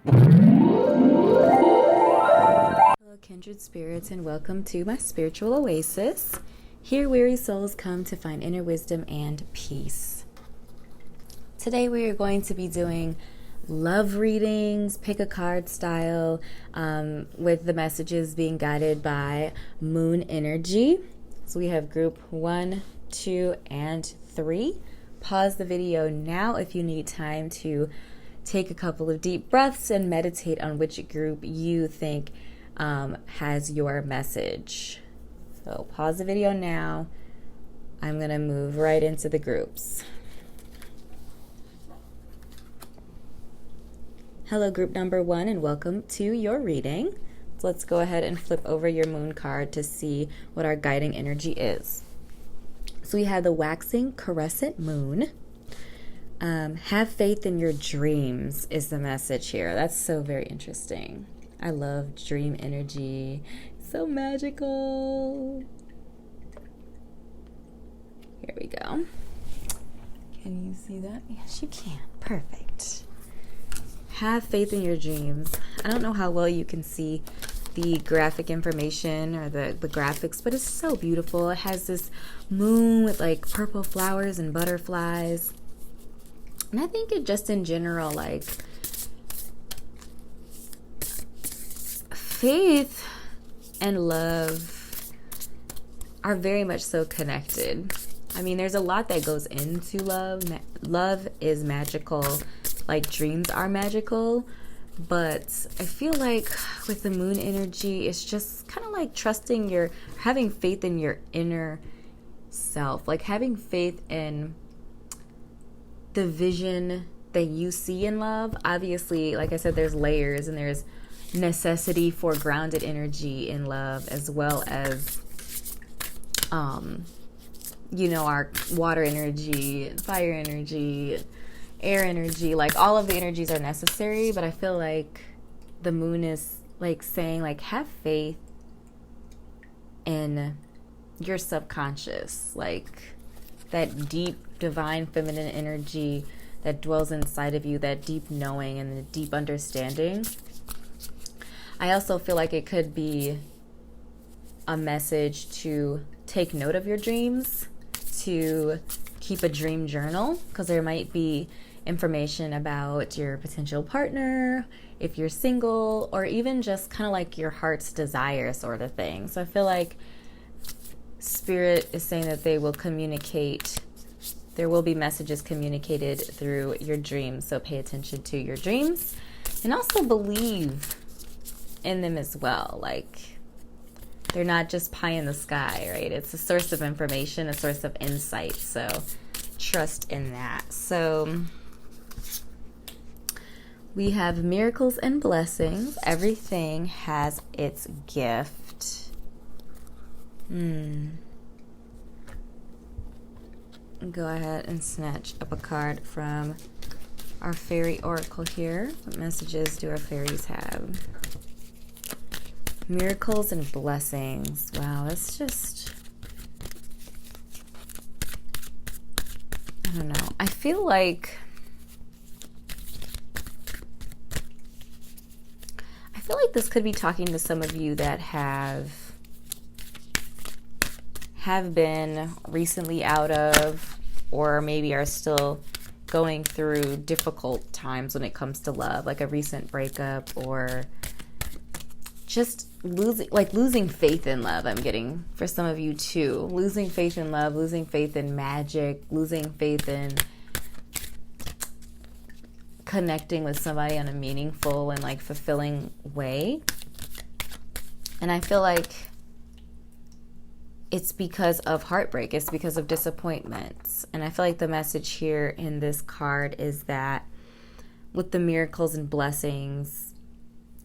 Hello, Kindred Spirits, and welcome to my spiritual oasis. Here, weary souls come to find inner wisdom and peace. Today, we are going to be doing love readings, pick a card style, with the messages being guided by moon energy. So we have group 1, 2, and 3. Pause the video now if you need time to take a couple of deep breaths and meditate on which group you think has your message. So pause the video now. I'm going to move right into the groups. Hello, group number 1, and welcome to your reading. So let's go ahead and flip over your moon card to see what our guiding energy is. So we have the waxing crescent moon. Have faith in your dreams is the message here. That's so very interesting. I love dream energy. So magical. Here we go. Can you see that? Yes, you can. Perfect. Have faith in your dreams. I don't know how well you can see the graphic information or the graphics, but it's so beautiful. It has this moon with like purple flowers and butterflies. And I think it just in general, like, faith and love are very much so connected. I mean, there's a lot that goes into love. Love is magical, like dreams are magical. But I feel like with the moon energy, it's just kind of like having faith in your inner self, like having faith in the vision that you see in love. Obviously, like I said, there's layers and there's necessity for grounded energy in love, as well as our water energy, fire energy, air energy. Like all of the energies are necessary, but I feel like the moon is like saying, like, have faith in your subconscious, like that deep divine feminine energy that dwells inside of you, that deep knowing and the deep understanding. I also feel like it could be a message to take note of your dreams, to keep a dream journal, because there might be information about your potential partner, if you're single, or even just kind of like your heart's desire sort of thing. So I feel like Spirit is saying that they will communicate. There will be messages communicated through your dreams, so pay attention to your dreams and also believe in them as well. Like, they're not just pie in the sky, right? It's a source of information, a source of insight, so trust in that. So we have miracles and blessings. Everything has its gift. Go ahead and snatch up a card from our fairy oracle here. What messages do our fairies have? Miracles and blessings. Wow, that's just, I don't know. I feel like this could be talking to some of you that have been recently out of, or maybe are still going through difficult times when it comes to love, like a recent breakup, or just losing faith in love. I'm getting for some of you too. Losing faith in love, losing faith in magic, losing faith in connecting with somebody in a meaningful and like fulfilling way. And I feel like it's because of heartbreak. It's because of disappointments. And I feel like the message here in this card is that with the miracles and blessings,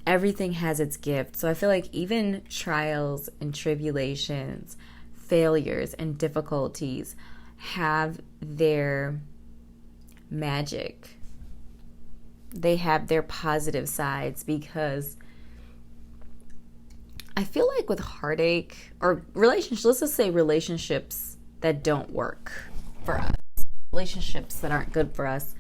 everything has its gift. So I feel like even trials and tribulations, failures and difficulties have their magic. They have their positive sides, because I feel like with heartache or relationships, let's just say relationships that don't work for us, relationships that aren't good for us,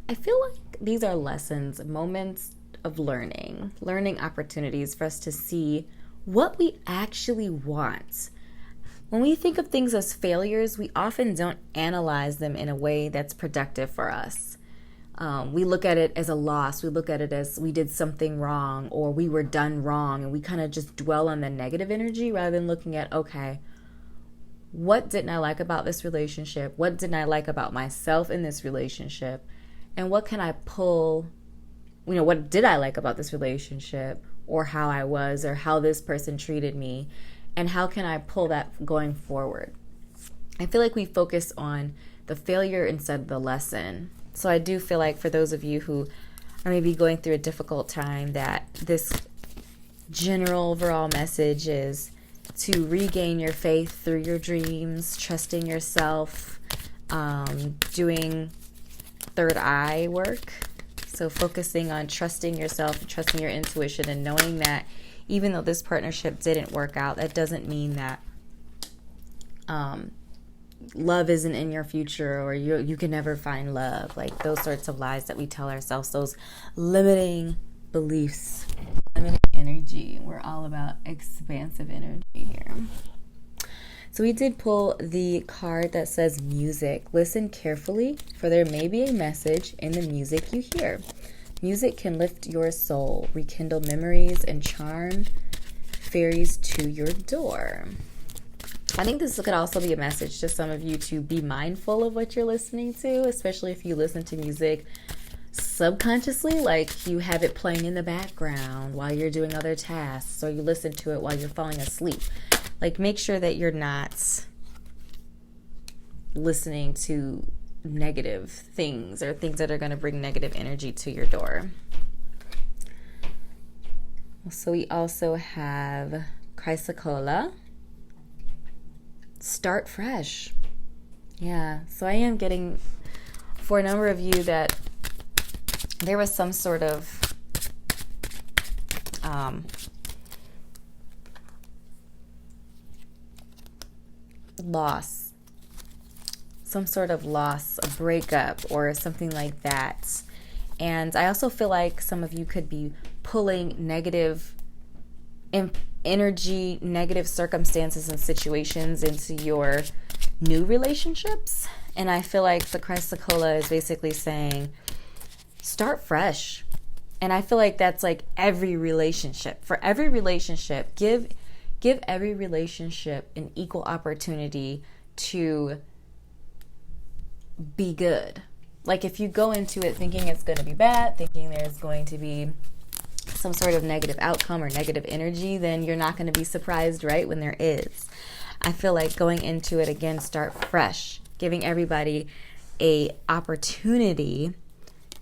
I feel like these are lessons, moments of learning opportunities for us to see what we actually want. When we think of things as failures, we often don't analyze them in a way that's productive for us. We look at it as a loss. We look at it as we did something wrong or we were done wrong, and we kind of just dwell on the negative energy rather than looking at, okay, what didn't I like about this relationship? What didn't I like about myself in this relationship? And what can I pull, what did I like about this relationship, or how I was, or how this person treated me, and how can I pull that going forward? I feel like we focus on the failure instead of the lesson. So I do feel like for those of you who are maybe going through a difficult time, that this general overall message is to regain your faith through your dreams, trusting yourself, doing third eye work. So focusing on trusting yourself, trusting your intuition, and knowing that even though this partnership didn't work out, that doesn't mean that love isn't in your future, or you can never find love. Like those sorts of lies that we tell ourselves, those limiting beliefs, limiting energy. We're all about expansive energy here. So we did pull the card that says music. Listen carefully, for there may be a message in the music you hear. Music can lift your soul, rekindle memories, and charm fairies to your door. I think this could also be a message to some of you to be mindful of what you're listening to, especially if you listen to music subconsciously, like you have it playing in the background while you're doing other tasks, or you listen to it while you're falling asleep. Like, make sure that you're not listening to negative things or things that are going to bring negative energy to your door. So we also have Chrysocolla. Start fresh. Yeah, so I am getting, for a number of you, that there was some sort of loss, a breakup, or something like that. And I also feel like some of you could be pulling negative energy, negative circumstances and situations into your new relationships. And I feel like the Chrysocolla is basically saying, start fresh. And I feel like that's like every relationship. For every relationship, give every relationship an equal opportunity to be good. Like, if you go into it thinking it's going to be bad, thinking there's going to be some sort of negative outcome or negative energy, then you're not going to be surprised, right, when there is. I feel like going into it again, start fresh, giving everybody a opportunity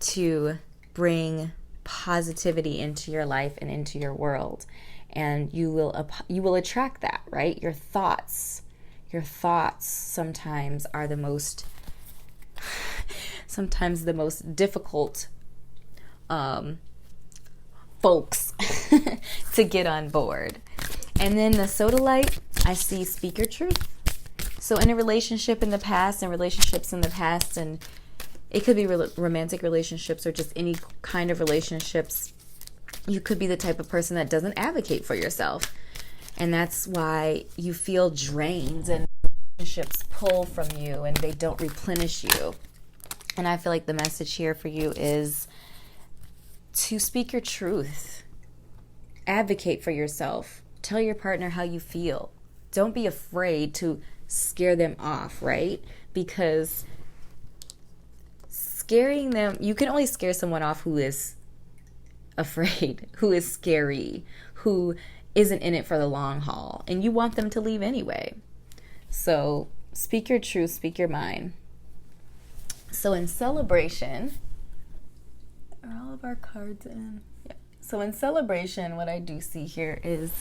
to bring positivity into your life and into your world. And you will attract that, right? Your thoughts sometimes are the most difficult folks to get on board. And then the sodalite, I see speak your truth. So in a relationship in the past, and relationships in the past, and it could be romantic relationships or just any kind of relationships, you could be the type of person that doesn't advocate for yourself. And that's why you feel drained and relationships pull from you and they don't replenish you. And I feel like the message here for you is to speak your truth. Advocate for yourself. Tell your partner how you feel. Don't be afraid to scare them off, right? Because scaring them, you can only scare someone off who is afraid, who is scary, who isn't in it for the long haul, and you want them to leave anyway. So speak your truth, speak your mind. So in celebration, are all of our cards in? Yeah. So in celebration, what I do see here is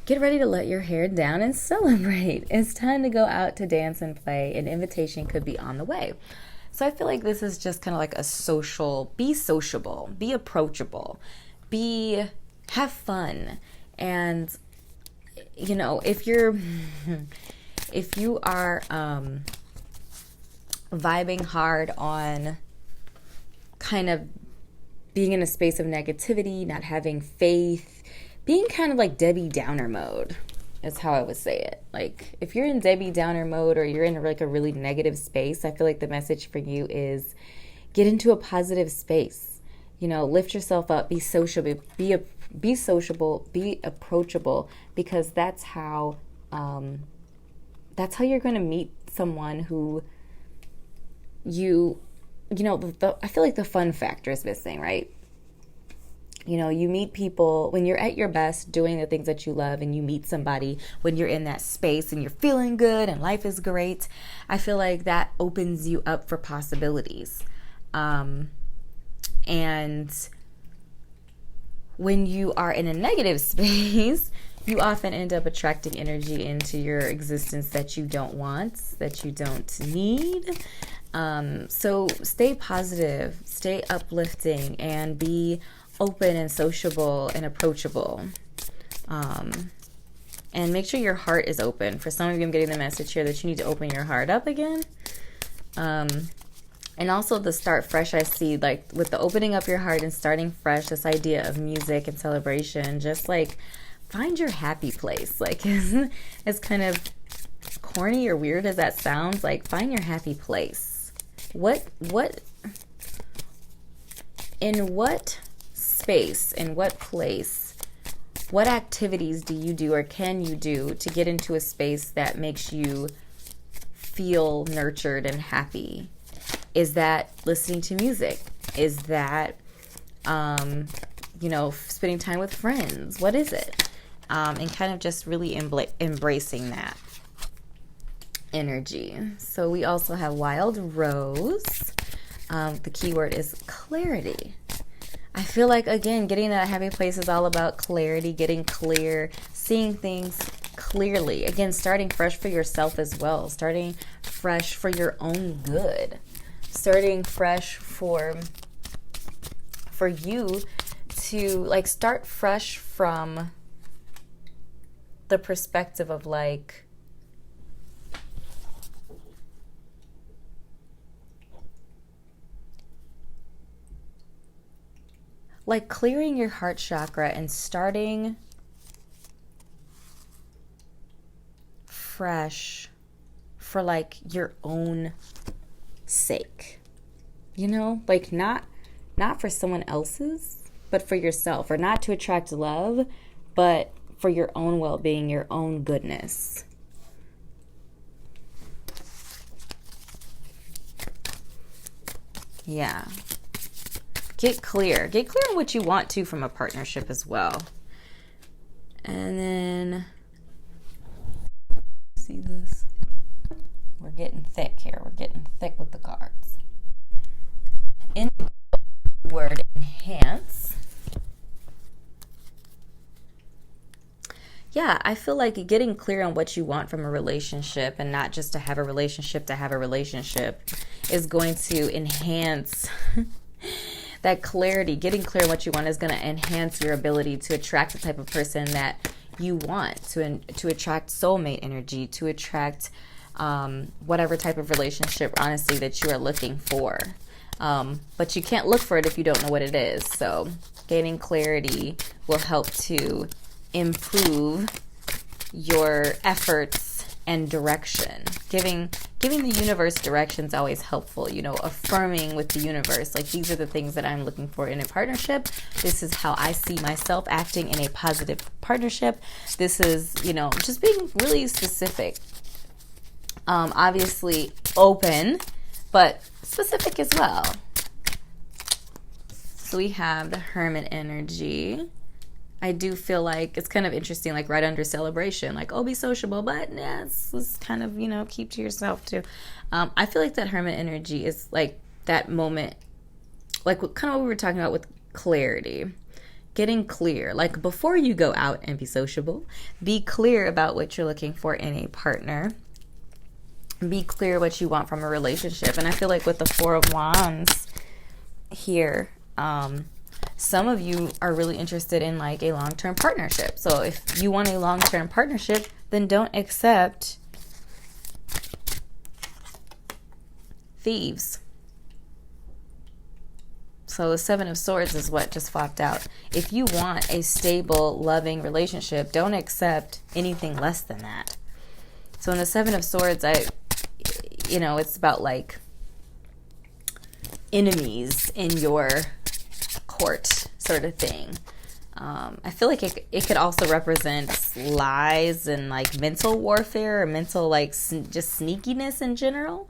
get ready to let your hair down and celebrate. It's time to go out to dance and play. An invitation could be on the way. So I feel like this is just kind of like a social, be sociable, be approachable, have fun. And, you know, if you are vibing hard on kind of being in a space of negativity, not having faith, being kind of like Debbie Downer mode is how I would say it. Like if you're in Debbie Downer mode or you're in like a really negative space, I feel like the message for you is get into a positive space. You know, lift yourself up, be sociable, be sociable, be approachable, because that's how you're going to meet someone who I feel like the fun factor is missing, right? You know, you meet people when you're at your best doing the things that you love, and you meet somebody when you're in that space and you're feeling good and life is great. I feel like that opens you up for possibilities. And when you are in a negative space, you often end up attracting energy into your existence that you don't want, that you don't need. So stay positive, stay uplifting, and be open and sociable and approachable. And make sure your heart is open. For some of you, I'm getting the message here that you need to open your heart up again. And also the start fresh, I see, like with the opening up your heart and starting fresh, this idea of music and celebration, just like find your happy place. Like as kind of corny or weird as that sounds, like find your happy place. In what space, in what place, what activities do you do or can you do to get into a space that makes you feel nurtured and happy? Is that listening to music? Is that, spending time with friends? What is it? And kind of just really embracing that energy. So we also have Wild Rose. The keyword is clarity. I feel like, again, getting that happy place is all about clarity, getting clear, seeing things clearly. Again, starting fresh for yourself as well. Starting fresh for your own good. Starting fresh for you to, like, start fresh from the perspective of, like, clearing your heart chakra and starting fresh for, like, your own sake. You know, like not for someone else's, but for yourself, or not to attract love, but for your own well-being, your own goodness. Yeah. Get clear on what you want to from a partnership as well. And then, see this? We're getting thick here. We're getting thick with the cards. In the word enhance. Yeah, I feel like getting clear on what you want from a relationship, and not just to have a relationship is going to enhance that clarity. Getting clear on what you want is going to enhance your ability to attract the type of person that you want, to attract soulmate energy, to attract whatever type of relationship, honestly, that you are looking for. But you can't look for it if you don't know what it is. So gaining clarity will help to improve your efforts and direction. Giving the universe direction is always helpful. You know, affirming with the universe, like, these are the things that I'm looking for in a partnership. This is how I see myself acting in a positive partnership. This is, just being really specific. Obviously open, but specific as well. So we have the Hermit energy. I do feel like it's kind of interesting, like right under celebration, like, oh, be sociable, but yeah, it's kind of, keep to yourself too. I feel like that Hermit energy is like that moment, like kind of what we were talking about with clarity. Getting clear, like before you go out and be sociable, be clear about what you're looking for in a partner. Be clear what you want from a relationship. And I feel like with the Four of Wands here, some of you are really interested in like a long-term partnership. So if you want a long-term partnership, then don't accept thieves. So the Seven of Swords is what just flopped out. If you want a stable, loving relationship, don't accept anything less than that. So in the Seven of Swords, it's about like enemies in your court sort of thing. I feel like it could also represent lies and like mental warfare or mental like just sneakiness in general.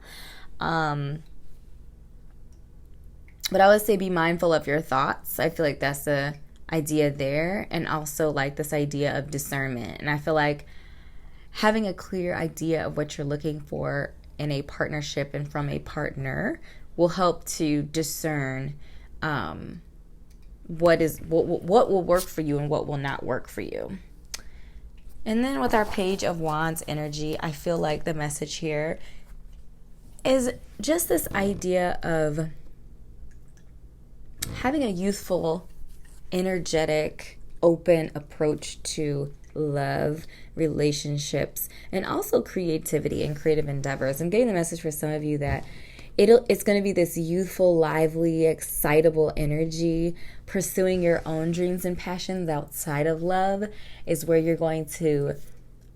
But I would say be mindful of your thoughts. I feel like that's the idea there. And also like this idea of discernment. And I feel like having a clear idea of what you're looking for in a partnership and from a partner will help to discern what will work for you and what will not work for you. And then with our Page of Wands energy, I feel like the message here is just this idea of having a youthful, energetic, open approach to love, relationships, and also creativity and creative endeavors. I'm getting the message for some of you that it's going to be this youthful, lively, excitable energy. Pursuing your own dreams and passions outside of love is where you're going to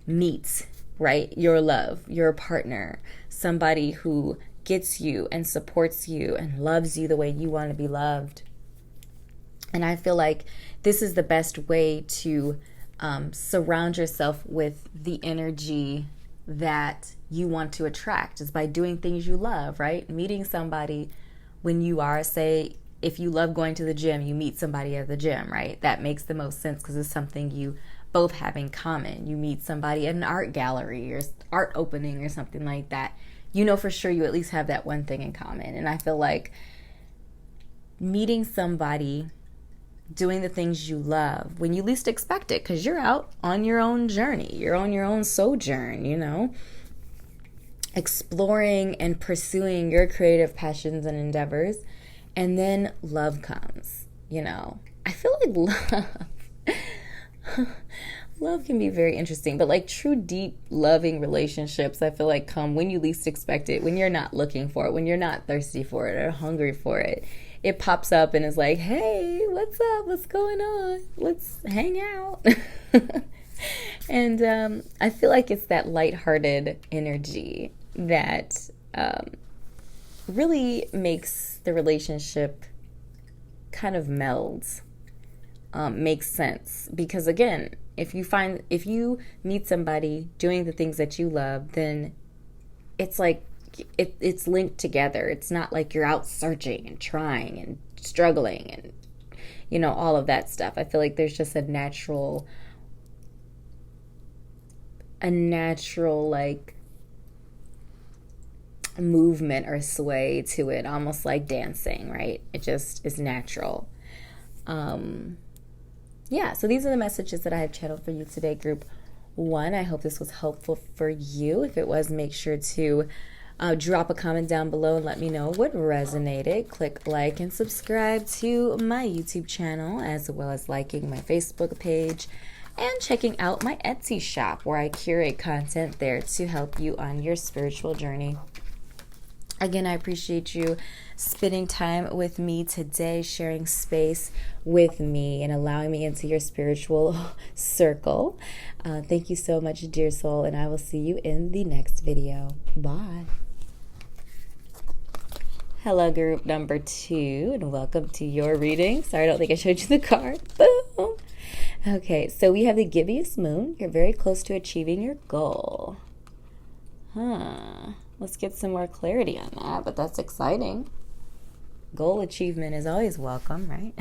meet, right? Your love, your partner, somebody who gets you and supports you and loves you the way you want to be loved. And I feel like this is the best way to surround yourself with the energy that you want to attract, is by doing things you love, right? Meeting somebody when you are, say, if you love going to the gym, you meet somebody at the gym, right? That makes the most sense because it's something you both have in common. You meet somebody at an art gallery or art opening or something like that. You know for sure you at least have that one thing in common. And I feel like meeting somebody doing the things you love when you least expect it, because you're out on your own journey. You're on your own sojourn, exploring and pursuing your creative passions and endeavors. And then love comes, I feel like love can be very interesting, but like true, deep, loving relationships, I feel like come when you least expect it, when you're not looking for it, when you're not thirsty for it or hungry for it. It pops up and is like, hey, what's up? What's going on? Let's hang out. And I feel like it's that lighthearted energy that really makes the relationship kind of melds, makes sense. Because again, if you meet somebody doing the things that you love, then it's like it's linked together. It's not like you're out searching and trying and struggling and all of that stuff. I feel like there's just a natural like movement or sway to it, almost like dancing, right? It just is natural. So these are the messages that I have channeled for you today, group 1. I hope this was helpful for you. If it was, make sure to drop a comment down below and let me know what resonated. Click like and subscribe to my YouTube channel, as well as liking my Facebook page and checking out my Etsy shop, where I curate content there to help you on your spiritual journey. Again, I appreciate you spending time with me today, sharing space with me and allowing me into your spiritual circle. Thank you so much, dear soul, and I will see you in the next video. Bye. Hello, group number 2, and welcome to your reading. Sorry, I don't think I showed you the card. Boom. Okay, so we have the gibbous moon. You're very close to achieving your goal. Let's get some more clarity on that, but that's exciting. Goal achievement is always welcome, right?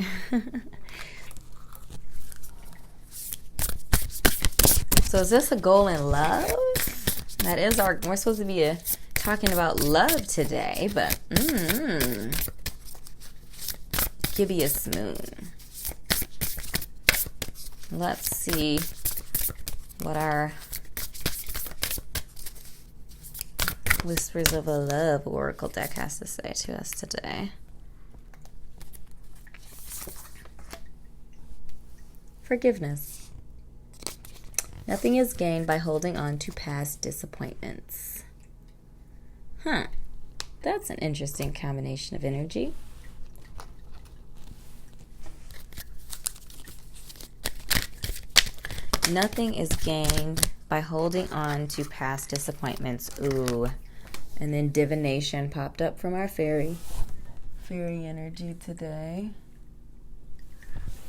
So is this a goal in love? That is we're supposed to be talking about love today, but gibbous moon. Let's see what our Whispers of a Love Oracle deck has to say to us today. Forgiveness. Nothing is gained by holding on to past disappointments. That's an interesting combination of energy. Nothing is gained by holding on to past disappointments. Ooh. And then divination popped up from our fairy energy today.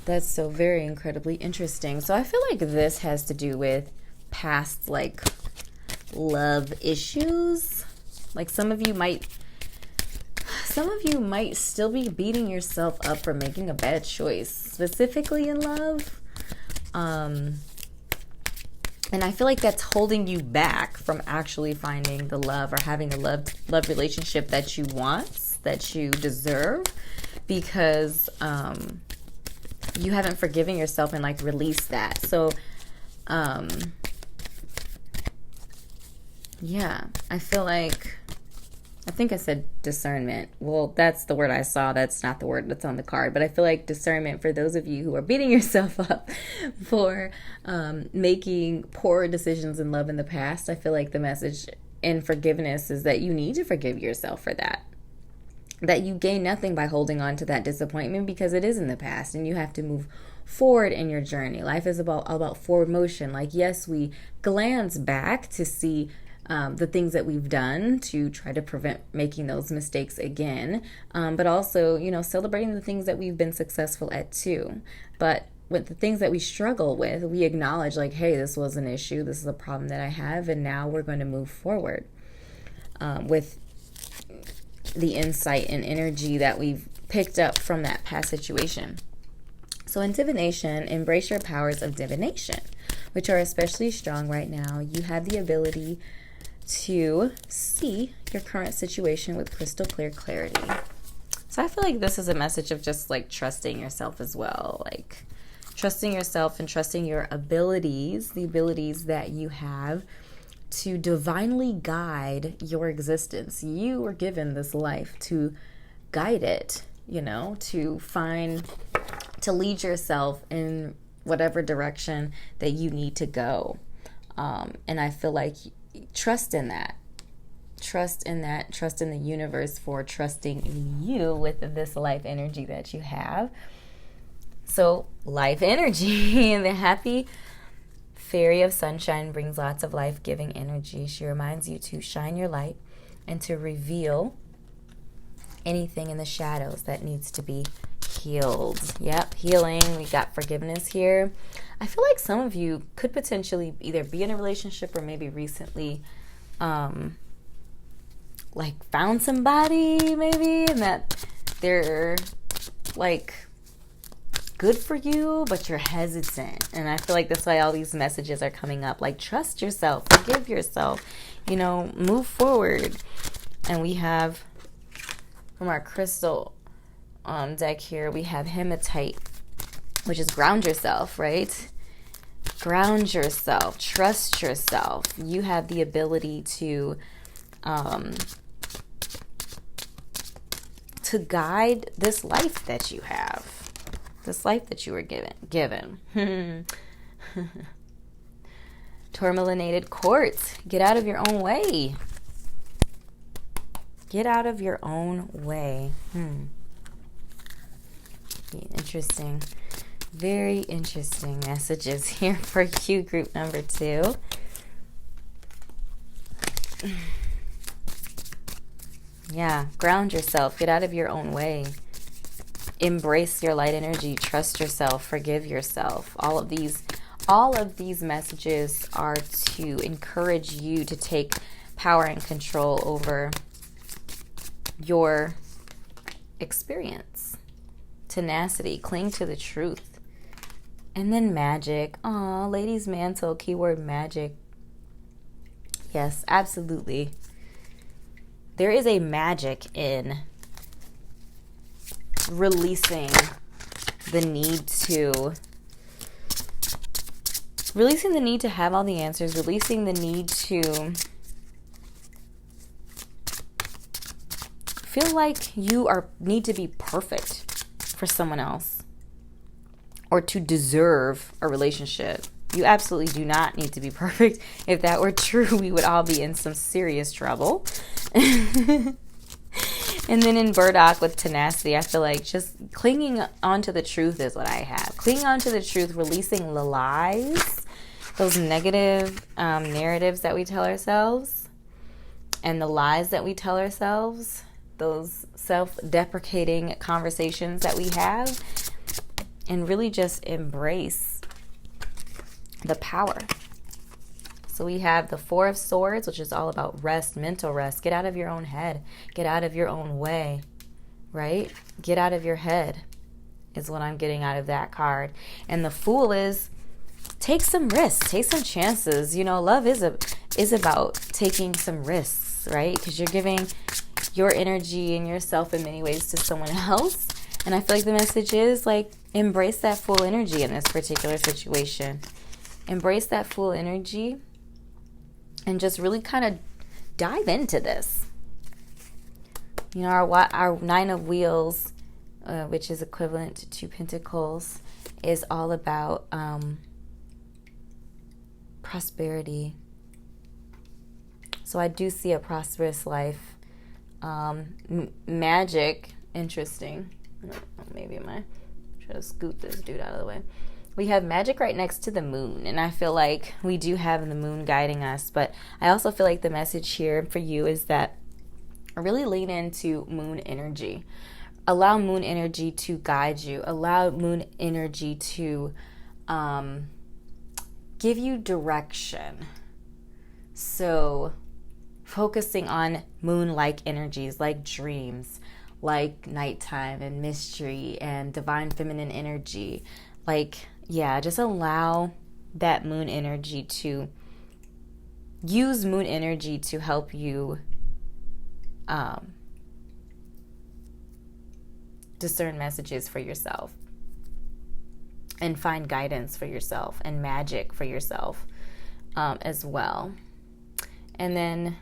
That's so very incredibly interesting. So I feel like this has to do with past, like, love issues. Like some of you might still be beating yourself up for making a bad choice, specifically in love. And I feel like that's holding you back from actually finding the love or having a love relationship that you want, that you deserve, because you haven't forgiven yourself and like released that. So yeah, I feel like, I think I said discernment. Well, that's the word I saw. That's not the word that's on the card. But I feel like discernment, for those of you who are beating yourself up for making poor decisions in love in the past, I feel like the message in forgiveness is that you need to forgive yourself for that. That you gain nothing by holding on to that disappointment, because it is in the past and you have to move forward in your journey. Life is all about forward motion. Like, yes, we glance back to see the things that we've done to try to prevent making those mistakes again, but also, you know, celebrating the things that we've been successful at too. But with the things that we struggle with, we acknowledge like, hey, this was an issue, this is a problem that I have, and now we're going to move forward with the insight and energy that we've picked up from that past situation. So in divination, embrace your powers of divination, which are especially strong right now. You have the ability to see your current situation with crystal clear clarity. So I feel like this is a message of just like trusting yourself as well, like trusting yourself and trusting your abilities, the abilities that you have to divinely guide your existence. You were given this life to guide it, you know, to lead yourself in whatever direction that you need to go. And I feel like trust in that. Trust in the universe for trusting in you with this life energy that you have. So life energy, and the happy fairy of sunshine brings lots of life-giving energy. She reminds you to shine your light and to reveal anything in the shadows that needs to be healed. Yep, healing. We got forgiveness here. I feel like some of you could potentially either be in a relationship or maybe recently like found somebody maybe, and that they're like good for you, but you're hesitant. And I feel like that's why all these messages are coming up, like trust yourself, forgive yourself, you know, move forward. And we have from our crystal deck here, we have hematite, which is ground yourself, right? Ground yourself, trust yourself. You have the ability to guide this life that you have, this life that you were given. Tourmalinated quartz. Get out of your own way. Get out of your own way. Interesting. Very interesting messages here for you, group number 2. Yeah, ground yourself. Get out of your own way. Embrace your light energy. Trust yourself. Forgive yourself. All of these messages are to encourage you to take power and control over your experience. Tenacity. Cling to the truth. And then magic. Aw, ladies' mantle, keyword magic. Yes, absolutely. There is a magic in releasing the need to have all the answers, releasing the need to feel like you need to be perfect for someone else or to deserve a relationship. You absolutely do not need to be perfect. If that were true, we would all be in some serious trouble. And then in burdock with tenacity, I feel like just clinging onto the truth is what I have. Clinging onto the truth, releasing the lies, those negative narratives that we tell ourselves and the lies that we tell ourselves, those self-deprecating conversations that we have, and really just embrace the power. So we have the Four of Swords, which is all about rest, mental rest. Get out of your own head. Get out of your own way, right? Get out of your head is what I'm getting out of that card. And the Fool is take some risks, take some chances. You know, love is about taking some risks, right? Because you're giving your energy and yourself in many ways to someone else. And I feel like the message is like, embrace that Fool energy in this particular situation. Embrace that Fool energy and just really kind of dive into this. You know, our Nine of Wheels, which is equivalent to Two Pentacles, is all about prosperity. So I do see a prosperous life. Magic, interesting. Maybe am I trying to scoot this dude out of the way? We have magic right next to the moon, and I feel like we do have the moon guiding us, but I also feel like the message here for you is that really lean into moon energy. Allow moon energy to guide you. Allow moon energy to give you direction. So focusing on moon-like energies like dreams, like nighttime and mystery and divine feminine energy, like, yeah, just allow that moon energy to use moon energy to help you discern messages for yourself and find guidance for yourself and magic for yourself as well. And then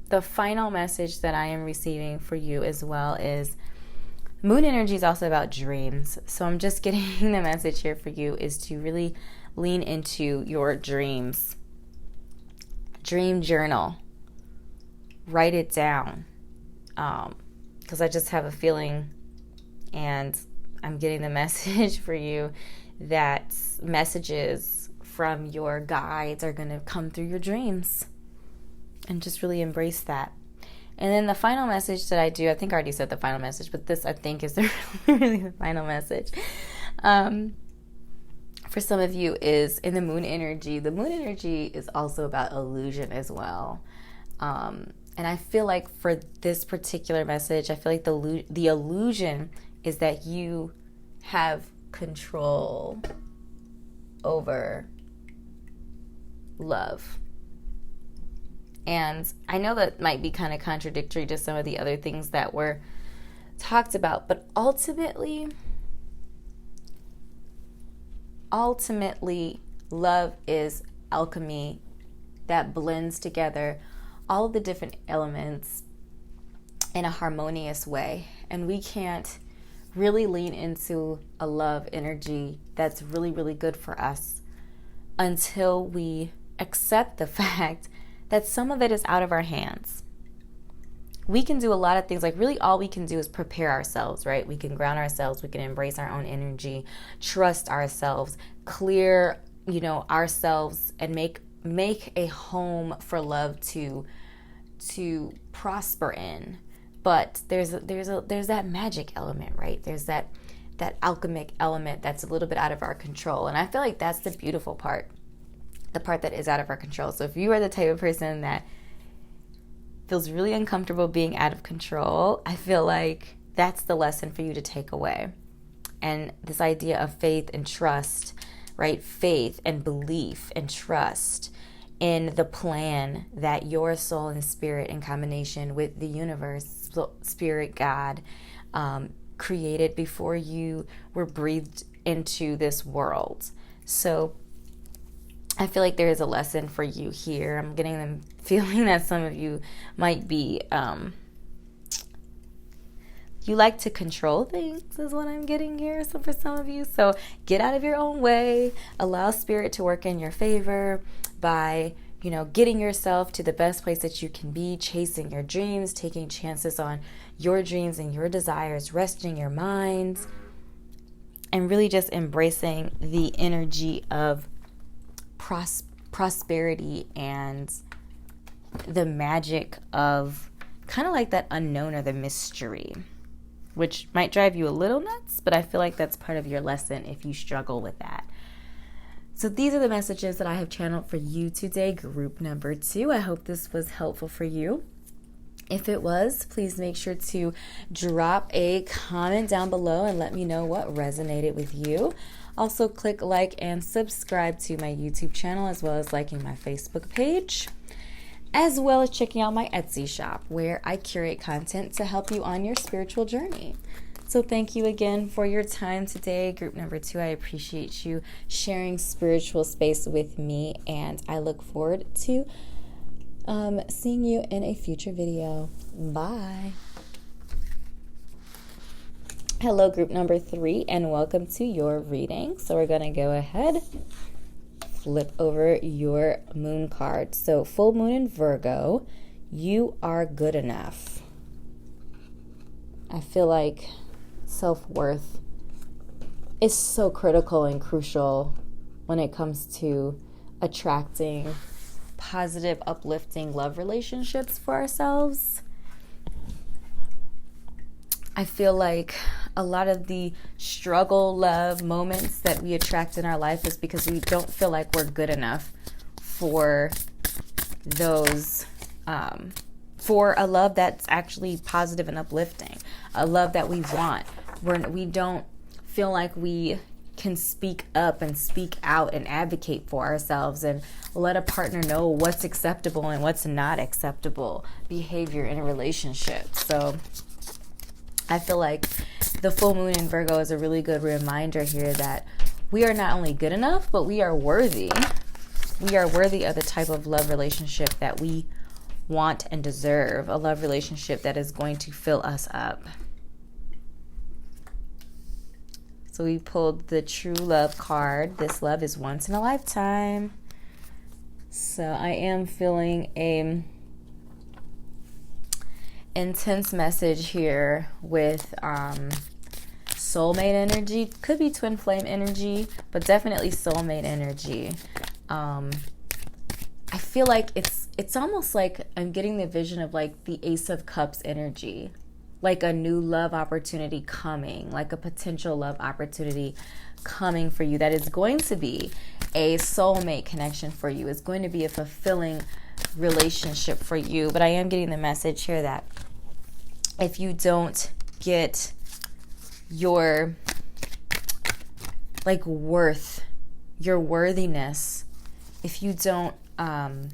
the final message that I am receiving for you as well is moon energy is also about dreams. So I'm just getting the message here for you is to really lean into your dreams. Dream journal. Write it down. Because I just have a feeling, and I'm getting the message for you, that messages from your guides are going to come through your dreams. And just really embrace that. And then the final message that I think I already said the final message, but this I think is really the final message. For some of you is in the moon energy. The moon energy is also about illusion as well. And I feel like for this particular message, I feel like the illusion is that you have control over love. And I know that might be kind of contradictory to some of the other things that were talked about, but ultimately, love is alchemy that blends together all of the different elements in a harmonious way. And we can't really lean into a love energy that's really, really good for us until we accept the fact that some of it is out of our hands. We can do a lot of things, like really all we can do is prepare ourselves, right? We can ground ourselves, we can embrace our own energy, trust ourselves, clear, ourselves, and make a home for love to prosper in. But there's that magic element, right? There's that alchemic element that's a little bit out of our control. And I feel like that's the beautiful part. The part that is out of our control. So if you are the type of person that feels really uncomfortable being out of control, I feel like that's the lesson for you to take away. And this idea of faith and trust, right? Faith and belief and trust in the plan that your soul and spirit, in combination with the universe, spirit, God, created before you were breathed into this world. So I feel like there is a lesson for you here. I'm getting the feeling that some of you might be, you like to control things is what I'm getting here. So for some of you, so get out of your own way, allow spirit to work in your favor by, getting yourself to the best place that you can be, chasing your dreams, taking chances on your dreams and your desires, resting your mind, and really just embracing the energy of prosperity and the magic of kind of like that unknown or the mystery, which might drive you a little nuts, but I feel like that's part of your lesson if you struggle with that. So these are the messages that I have channeled for you today, group number 2. I hope this was helpful for you. If it was, please make sure to drop a comment down below and let me know what resonated with you. Also, click like and subscribe to my YouTube channel, as well as liking my Facebook page, as well as checking out my Etsy shop, where I curate content to help you on your spiritual journey. So thank you again for your time today, group number 2. I appreciate you sharing spiritual space with me, and I look forward to seeing you in a future video. Bye. Hello, group number 3, and welcome to your reading. So we're going to go ahead, flip over your moon card. So full moon in Virgo, you are good enough. I feel like self-worth is so critical and crucial when it comes to attracting positive, uplifting love relationships for ourselves. I feel like a lot of the struggle love moments that we attract in our life is because we don't feel like we're good enough for those, for a love that's actually positive and uplifting, a love that we want. We don't feel like we can speak up and speak out and advocate for ourselves and let a partner know what's acceptable and what's not acceptable behavior in a relationship. So I feel like the full moon in Virgo is a really good reminder here that we are not only good enough, but we are worthy. We are worthy of the type of love relationship that we want and deserve, a love relationship that is going to fill us up. So we pulled the true love card. This love is once in a lifetime. So I am feeling a intense message here with soulmate energy. Could be twin flame energy, but definitely soulmate energy. I feel like it's almost like I'm getting the vision of like the Ace of Cups energy. Like a new love opportunity coming, like a potential love opportunity coming for you that is going to be a soulmate connection for you. It's going to be a fulfilling relationship for you. But I am getting the message here that if you don't get your like worth, your worthiness, if you don't kind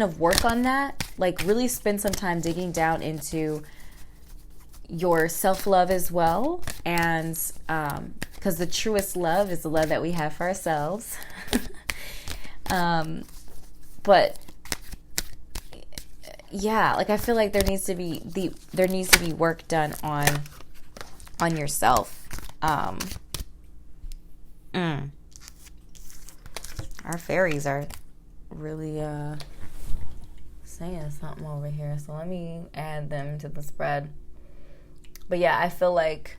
of work on that, like really spend some time digging down into your self-love as well, and because the truest love is the love that we have for ourselves. But yeah, like I feel like there needs to be work done on yourself. Our fairies are really saying something over here, so let me add them to the spread. But yeah, I feel like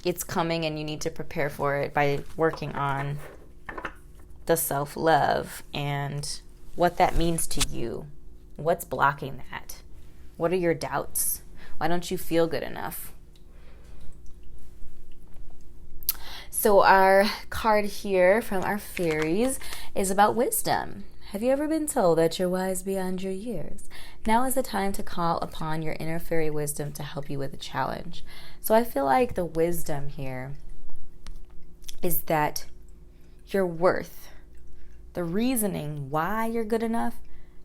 it's coming and you need to prepare for it by working on the self-love and what that means to you. What's blocking that? What are your doubts? Why don't you feel good enough? So our card here from our fairies is about wisdom. Have you ever been told that you're wise beyond your years? Now is the time to call upon your inner fairy wisdom to help you with a challenge. So I feel like the wisdom here is that your worth, the reasoning why you're good enough,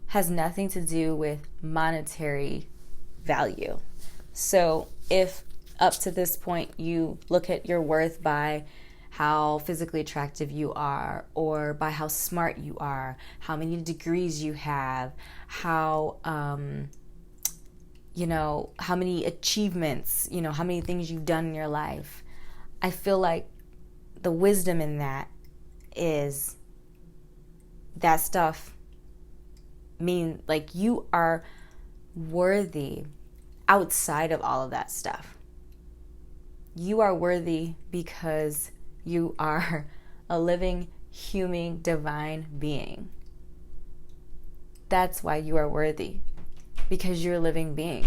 has nothing to do with monetary value. So if up to this point you look at your worth by how physically attractive you are, or by how smart you are, how many degrees you have, how how many achievements, how many things you've done in your life. I feel like the wisdom in that is that stuff mean like you are worthy outside of all of that stuff. You are worthy because you are a living, human, divine being. That's why you are worthy, because you're a living being,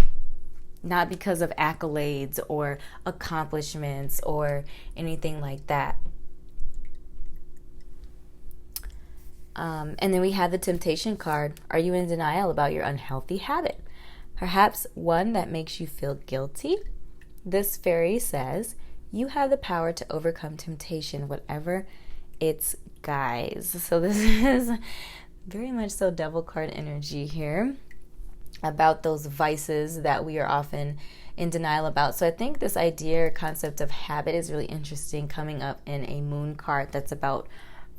not because of accolades or accomplishments or anything like that. And then we have the temptation card. Are you in denial about your unhealthy habit? Perhaps one that makes you feel guilty? This fairy says you have the power to overcome temptation, whatever its guise. So this is very much so devil card energy here about those vices that we are often in denial about. So I think this idea or concept of habit is really interesting, coming up in a moon card that's about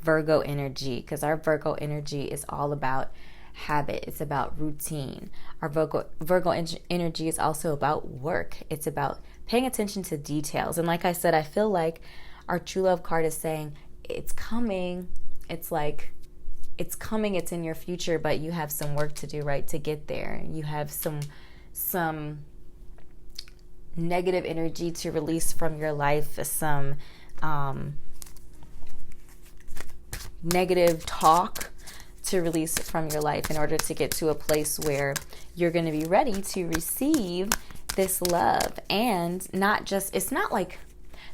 Virgo energy, because our Virgo energy is all about habit. It's about routine. Our Virgo energy is also about work. It's about paying attention to details. And like I said, I feel like our true love card is saying it's coming. It's like it's coming, it's in your future, but you have some work to do, right, to get there. You have some negative energy to release from your life, some negative talk to release from your life in order to get to a place where you're going to be ready to receive this love. And not just, it's not like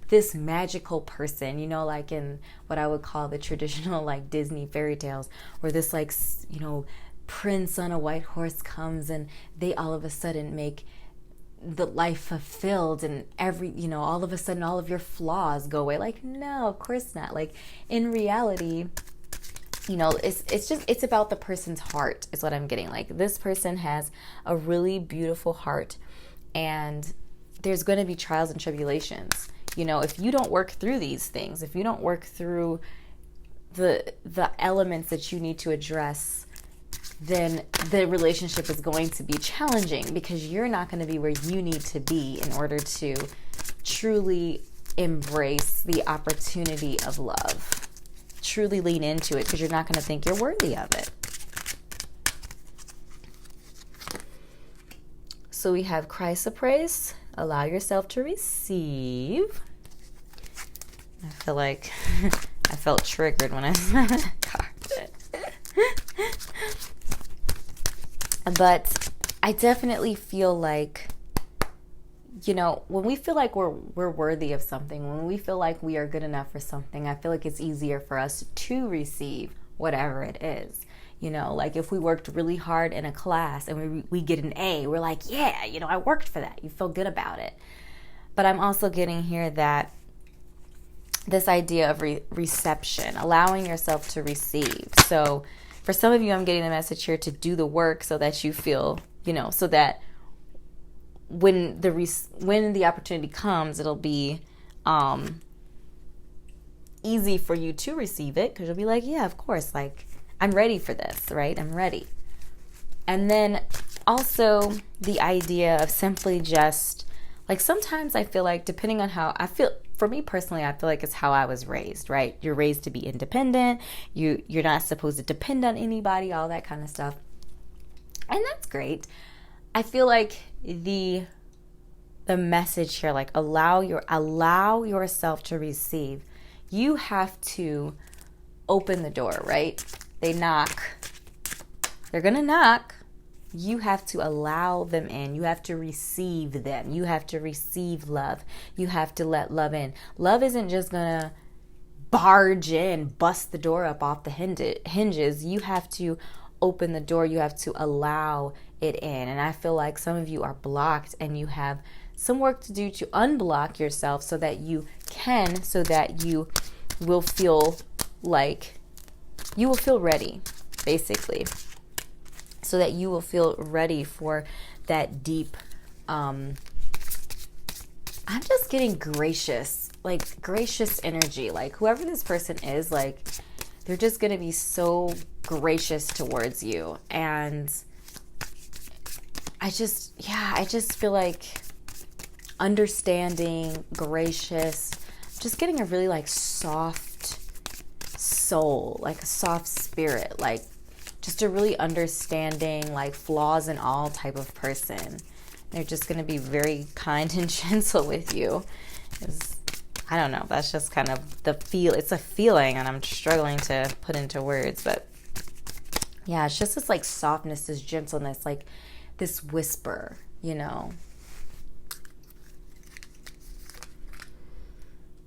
this magical person, you know, like in what I would call the traditional like Disney fairy tales, where this like, you know, prince on a white horse comes and they all of a sudden make the life fulfilled, and every, you know, all of a sudden all of your flaws go away. Like, no, of course not. Like in reality, you know, it's about the person's heart is what I'm getting. Like this person has a really beautiful heart, and there's going to be trials and tribulations. You know, if you don't work through these things, if you don't work through the elements that you need to address, then the relationship is going to be challenging, because you're not going to be where you need to be in order to truly embrace the opportunity of love. Truly lean into it, because you're not going to think you're worthy of it. So we have chrysoprase. Allow yourself to receive. I feel like I felt triggered when I saw that card. But I definitely feel like, you know, when we feel like we're worthy of something, when we feel like we are good enough for something, I feel like it's easier for us to receive whatever it is. You know, like if we worked really hard in a class and we get an A, we're like, yeah, you know, I worked for that. You feel good about it. But I'm also getting here that this idea of reception, allowing yourself to receive. So for some of you, I'm getting the message here to do the work so that you feel, you know, so that when the opportunity comes, it'll be easy for you to receive it, because you'll be like, yeah, of course, like I'm ready for this, right? I'm ready. And then also the idea of simply just, like sometimes I feel like, depending on how I feel, for me personally, I feel like it's how I was raised, right? You're raised to be independent. You're not supposed to depend on anybody, all that kind of stuff. And that's great. I feel like the message here, like allow yourself to receive. You have to open the door, right? They knock. They're going to knock. You have to allow them in. You have to receive them. You have to receive love. You have to let love in. Love isn't just going to barge in, bust the door up off the hinges. You have to open the door. You have to allow it in. And I feel like some of you are blocked, and you have some work to do to unblock yourself so that you will feel like you will feel ready, basically, so that you will feel ready for that deep, I'm just getting gracious energy. Like whoever this person is, like they're just going to be so gracious towards you. And I just feel like understanding, gracious, just getting a really like soft soul, like a soft spirit, like just a really understanding, like flaws and all type of person. They're just going to be very kind and gentle with you. I don't know. That's just kind of the feel. It's a feeling, and I'm struggling to put into words. But yeah, it's just this like softness, this gentleness, like this whisper, you know.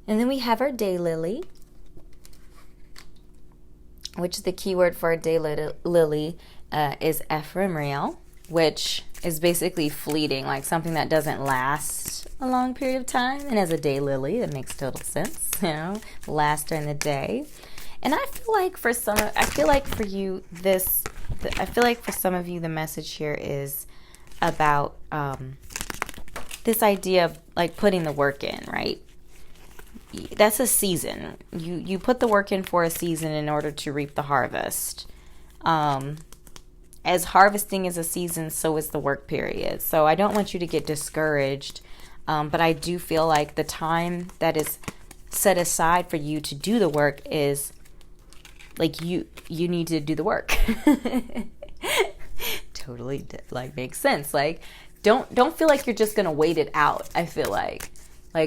And then we have our daylily, which the keyword for our daylily is ephemeral, which is basically fleeting, like something that doesn't last a long period of time. And as a daylily, that makes total sense, you know, last during the day. And I feel like for some of you, the message here is about this idea of like putting the work in, right? That's a season. You put the work in for a season in order to reap the harvest. As harvesting is a season, so is the work period. So I don't want you to get discouraged, but I do feel like the time that is set aside for you to do the work is like you need to do the work. Totally like makes sense. Like don't feel like you're just gonna wait it out. I feel like,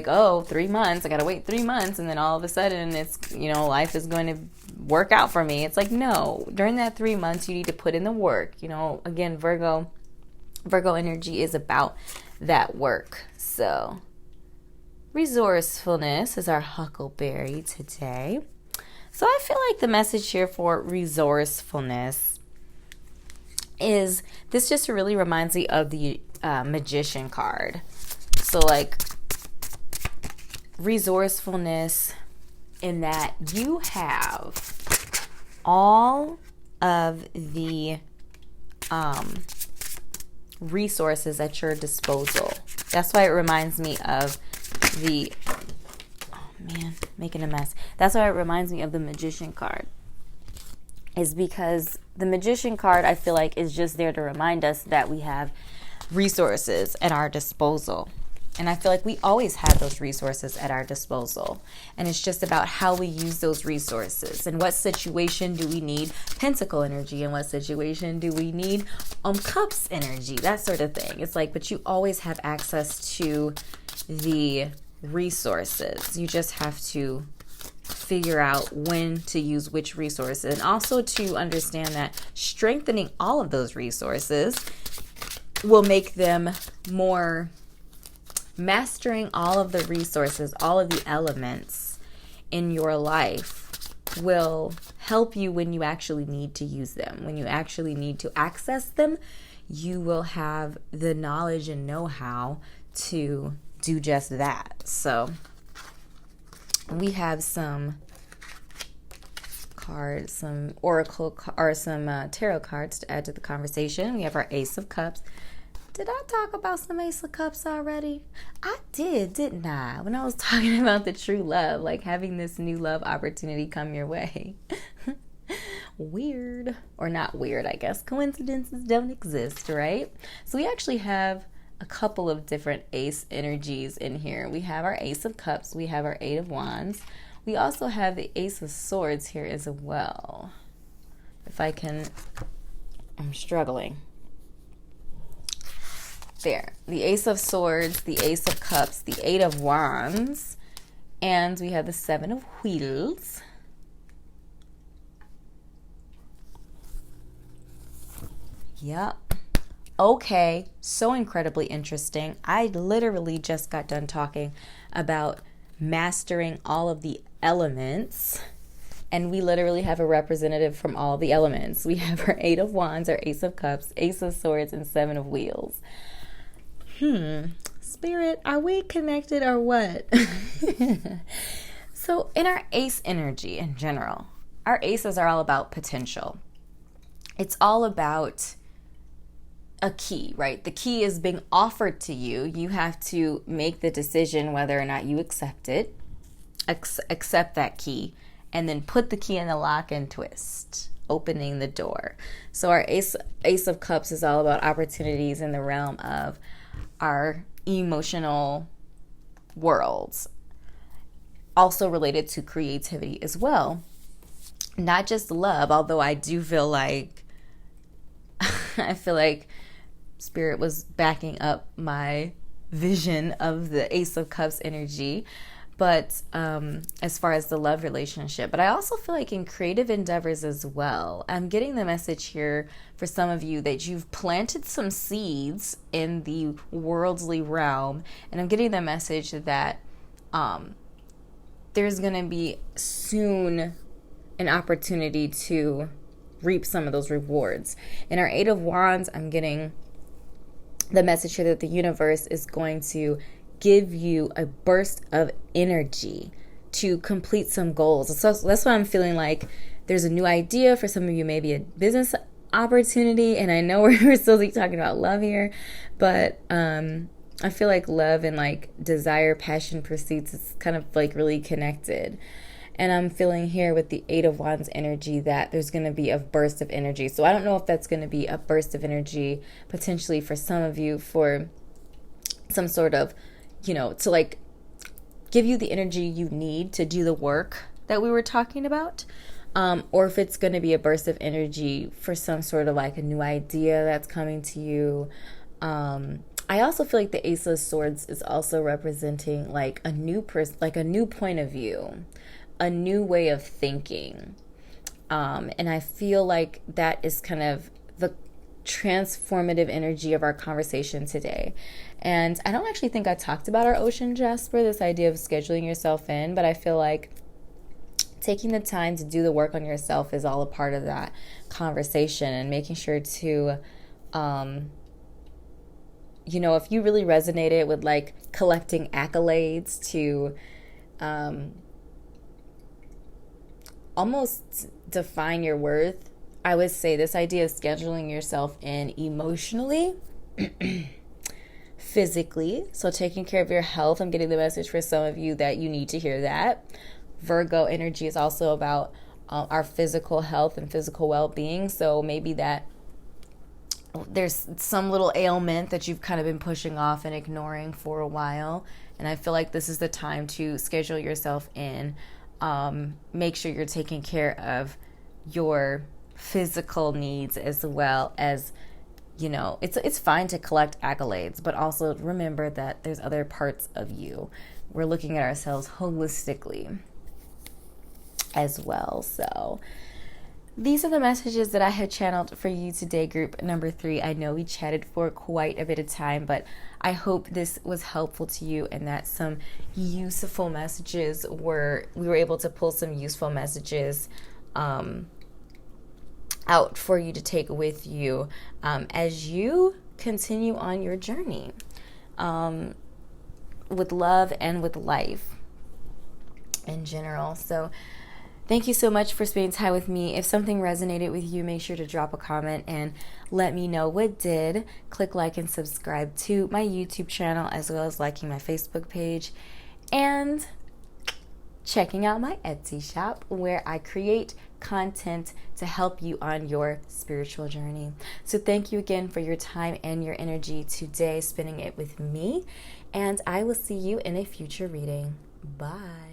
oh, 3 months, I gotta wait 3 months, and then all of a sudden it's, you know, life is going to work out for me. It's like, no, during that 3 months you need to put in the work. You know, again, Virgo energy is about that work. So resourcefulness is our huckleberry today. So I feel like the message here for resourcefulness is, this just really reminds me of the magician card. So like resourcefulness in that you have all of the resources at your disposal. That's why it reminds me of the, making a mess. That's why it reminds me of the magician card, is because the magician card, I feel like, is just there to remind us that we have resources at our disposal. And I feel like we always have those resources at our disposal. And it's just about how we use those resources. In what situation do we need pentacle energy? In what situation do we need cups energy? That sort of thing. It's like, but you always have access to the resources. You just have to figure out when to use which resources. And also to understand that strengthening all of those resources will make them more... Mastering all of the resources, all of the elements in your life will help you when you actually need to use them. When you actually need to access them, you will have the knowledge and know-how to do just that. So we have some cards, some oracle or some tarot cards to add to the conversation. We have our Ace of Cups. Did I talk about some Ace of Cups already? I did, didn't I? When I was talking about the true love, like having this new love opportunity come your way. Weird. Or not weird, I guess. Coincidences don't exist, right? So we actually have a couple of different ace energies in here. We have our Ace of Cups. We have our Eight of Wands. We also have the Ace of Swords here as well. If I can... I'm struggling. There, the Ace of Swords, the Ace of Cups, the Eight of Wands, and we have the Seven of Wheels. Yep. Okay, so incredibly interesting. I literally just got done talking about mastering all of the elements, and we literally have a representative from all the elements. We have our Eight of Wands, our Ace of Cups, Ace of Swords, and Seven of Wheels. Spirit, are we connected or what? So in our ace energy in general, our aces are all about potential. It's all about a key, right? The key is being offered to you. You have to make the decision whether or not you accept it, accept that key, and then put the key in the lock and twist, opening the door. So our Ace of Cups is all about opportunities in the realm of our emotional worlds, also related to creativity as well. Not just love, although I do feel like Spirit was backing up my vision of the Ace of Cups energy, but as far as the love relationship. But I also feel like in creative endeavors as well, I'm getting the message here for some of you that you've planted some seeds in the worldly realm, and I'm getting the message that there's going to be soon an opportunity to reap some of those rewards. In our Eight of Wands, I'm getting the message here that the universe is going to give you a burst of energy to complete some goals. So that's why I'm feeling like there's a new idea for some of you, maybe a business opportunity. And I know we're still talking about love here, but I feel like love and like desire, passion, pursuits is kind of like really connected. And I'm feeling here with the Eight of Wands energy that there's going to be a burst of energy. So I don't know if that's going to be a burst of energy potentially for some of you for some sort of, to like give you the energy you need to do the work that we were talking about. Or if it's going to be a burst of energy for some sort of like a new idea that's coming to you. I also feel like the Ace of Swords is also representing like a new a new point of view, a new way of thinking. And I feel like that is kind of the transformative energy of our conversation today. And I don't actually think I talked about our Ocean Jasper, this idea of scheduling yourself in, but I feel like taking the time to do the work on yourself is all a part of that conversation, and making sure to, if you really resonated with like collecting accolades to almost define your worth, I would say this idea of scheduling yourself in emotionally, physically, so taking care of your health. I'm getting the message for some of you that you need to hear that. Virgo energy is also about our physical health and physical well-being. So maybe that there's some little ailment that you've kind of been pushing off and ignoring for a while. And I feel like this is the time to schedule yourself in. Make sure you're taking care of your physical needs as well as, it's fine to collect accolades, but also remember that there's other parts of you. We're looking at ourselves holistically as well. So these are the messages that I had channeled for you today, group number 3. I know we chatted for quite a bit of time, but I hope this was helpful to you and that some useful messages we were able to pull some useful messages out for you to take with you as you continue on your journey with love and with life in general. So thank you so much for spending time with me. If something resonated with you, make sure to drop a comment and let me know what did. Click like and subscribe to my YouTube channel, as well as liking my Facebook page and checking out my Etsy shop, where I create content to help you on your spiritual journey. So thank you again for your time and your energy today, spending it with me, and I will see you in a future reading. Bye.